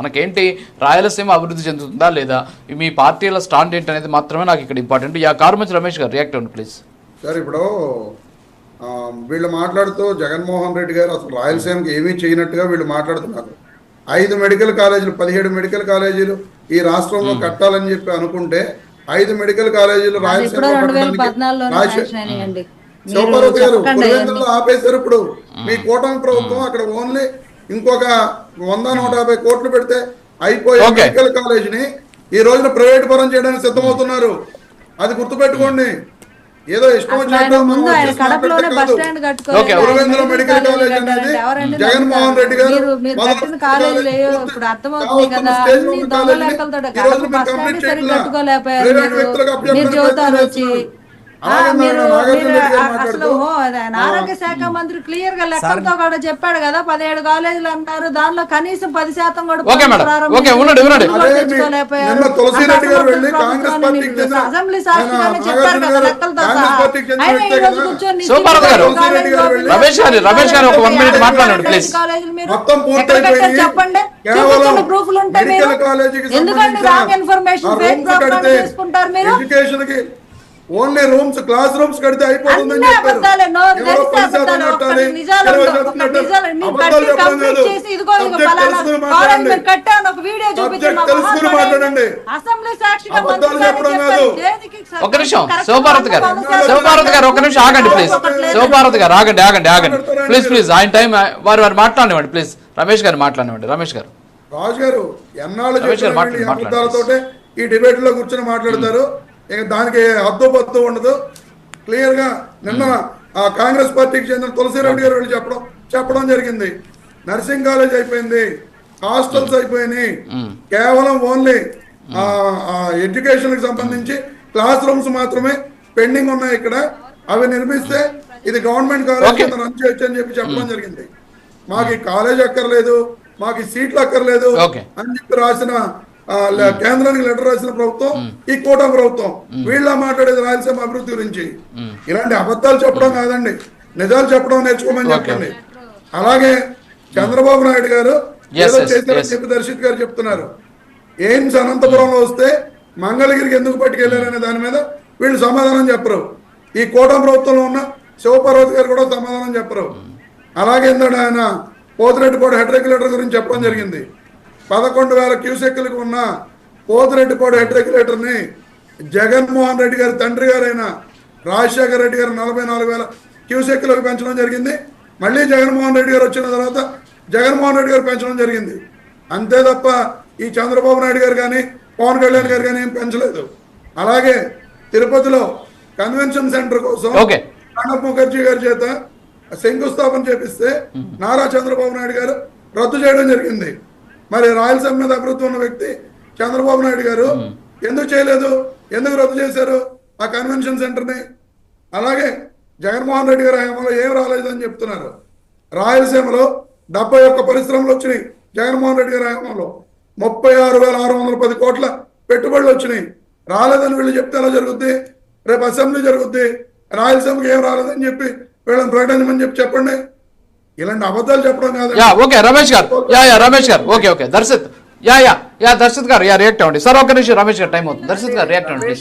మనకేంటి రాయలసీమ అభివృద్ధి చెందుతుందా లేదా, మీ పార్టీల స్టాండ్ ఏంటి అనేది మాత్రమే నాకు ఇక్కడ ఇంపార్టెంట్. కారుమంచి రమేష్ గారు రియాక్ట్ అవ్వండి ప్లీజ్. సార్ ఇప్పుడు వీళ్ళు మాట్లాడుతూ జగన్మోహన్ రెడ్డి గారు అసలు రాయలసీమకి ఏమీ చేయనట్టుగా వీళ్ళు మాట్లాడుతున్నారు. 5 మెడికల్ కాలేజీలు 17 మెడికల్ కాలేజీలు ఈ రాష్ట్రంలో కట్టాలని చెప్పి అనుకుంటే 5 మెడికల్ కాలేజీలు రాయలసీమలో శివపార్వతి గారు పులివెందులలో ఆపేశారు. ఇప్పుడు మీ కూటమి ప్రభుత్వం అక్కడ ఓన్లీ ఇంకొక 100-150 కోట్లు పెడితే అయిపోయే మెడికల్ కాలేజీని ఈ రోజున ప్రైవేట్ పరం చేయడానికి సిద్ధమవుతున్నారు. అది గుర్తుపెట్టుకోండి. ఏదో ఇష్టం వచ్చినట్టు మెడికల్ కాలేజ్ అనేది జగన్మోహన్ రెడ్డి గారు ప్రైవేట్ వ్యక్తులకు ఆరోగ్య శాఖ మంత్రి క్లియర్ గా లెక్కలతో కూడా చెప్పాడు కదా. 17 కాలేజీలు అంటారు, దానిలో కనీసం 10% కూడా అసెంబ్లీ సాక్షిగానే చెప్పారు కదా లెక్కలతో. చెప్పండి, ప్రూఫ్లు ఉంటాయి. ఎందుకంటే రాంగ్ ఇన్ఫర్మేషన్ తీసుకుంటారు మీరు. ఓన్లీ రూమ్స్ క్లాస్ రూమ్స్ కడితే అయిపోతుందని చెప్పారు. ఒక నిమిషం శివపార్వతి గారు ఒక నిమిషం ఆగండి ప్లీజ్. శివపార్వతి గారు ఆగండి ప్లీజ్. ఆయన టైం వారు మాట్లాడనివ్వండి ప్లీజ్. రమేష్ గారు మాట్లాడనివ్వండి. రమేష్ గారు రాజు గారు ఎన్నాళ్ళు అబద్ధాలతోటే ఈ డిబేట్ లో కూర్చొని మాట్లాడతారు. దానికి హద్దు పద్దు ఉండదు. క్లియర్ గా నిన్న కాంగ్రెస్ పార్టీకి చెందిన తులసిరెడ్డి గారు వెళ్ళి చెప్పడం జరిగింది. నర్సింగ్ కాలేజ్ అయిపోయింది, హాస్టల్స్ అయిపోయినాయి, కేవలం ఓన్లీ ఎడ్యుకేషన్ కి సంబంధించి క్లాస్ రూమ్స్ మాత్రమే పెండింగ్ ఉన్నాయి. ఇక్కడ అవి నిర్మిస్తే ఇది గవర్నమెంట్ కాలేజ్ రన్ చేయొచ్చు అని చెప్పడం జరిగింది. మాకు ఈ కాలేజ్ అక్కర్లేదు, మాకు ఈ సీట్లు అక్కర్లేదు అని చెప్పి రాసిన కేంద్రానికి లెటర్ రాసిన ప్రభుత్వం ఈ కూటమి ప్రభుత్వం. వీళ్ళ మాట్లాడేది రాయలసీమ అభివృద్ధి గురించి. ఇలాంటి అబద్ధాలు చెప్పడం కాదండి, నిజాలు చెప్పడం నేర్చుకోమని చెప్పండి. అలాగే చంద్రబాబు నాయుడు గారు ఏదో చేశారని చెప్పి దర్శిత్ గారు చెప్తున్నారు. ఎయిమ్స్ అనంతపురంలో వస్తే మంగళగిరికి ఎందుకు పట్టుకెళ్లారనే దాని మీద వీళ్ళు సమాధానం చెప్పరు. ఈ కూటమి ప్రభుత్వంలో ఉన్న శివపార్వతి గారు కూడా సమాధానం చెప్పరు. అలాగే ఏంటంటే ఆయన పోతిరెడ్డిపాడు హెడ్ రెగ్యులేటర్ గురించి చెప్పడం జరిగింది. 11,000 క్యూసెక్లకు ఉన్న పోతిరెడ్డిపాడు హెడ్ రెగ్యులేటర్ని జగన్మోహన్ రెడ్డి గారి తండ్రి గారైన రాజశేఖర రెడ్డి గారు 44,000 క్యూసెక్లకు పెంచడం జరిగింది. మళ్ళీ జగన్మోహన్ రెడ్డి గారు వచ్చిన తర్వాత జగన్మోహన్ రెడ్డి గారు పెంచడం జరిగింది. అంతే తప్ప ఈ చంద్రబాబు నాయుడు గారు కానీ పవన్ కళ్యాణ్ గారు కానీ ఏం పెంచలేదు. అలాగే తిరుపతిలో కన్వెన్షన్ సెంటర్ కోసం ప్రణబ్ ముఖర్జీ గారి చేత శంకుస్థాపన చేపిస్తే నారా చంద్రబాబు నాయుడు గారు రద్దు చేయడం జరిగింది. మరి రాయలసీమ మీద అభివృద్ధి ఉన్న వ్యక్తి చంద్రబాబు నాయుడు గారు ఎందుకు చేయలేదు, ఎందుకు రద్దు చేశారు ఆ కన్వెన్షన్ సెంటర్ని? అలాగే జగన్మోహన్ రెడ్డి గారి హయాంలో ఏం రాలేదని చెప్తున్నారు. రాయలసీమలో 71 పరిశ్రమలు వచ్చినాయి. జగన్మోహన్ రెడ్డి గారి హయాంలో 36,610 కోట్ల పెట్టుబడులు వచ్చినాయి. రాలేదని వీళ్ళు చెప్తే ఎలా జరుగుద్ది? రేపు అసెంబ్లీ జరుగుద్ది, రాయలసీమకి ఏం రాలేదని చెప్పి వీళ్ళని ప్రకటించమని చెప్పండి. ఇలాంటి అబద్ధాలు చెప్పడం కాదు. రమేష్ గారు ఓకే దర్శిత్ దర్శిత్ గారు రియాక్ట్ అవ్వండి సార్. ఒక నిమిషం రమేష్ గారు టైం అవుతుంది. దర్శిత్ గారు రియాక్ట్ అవ్వండి.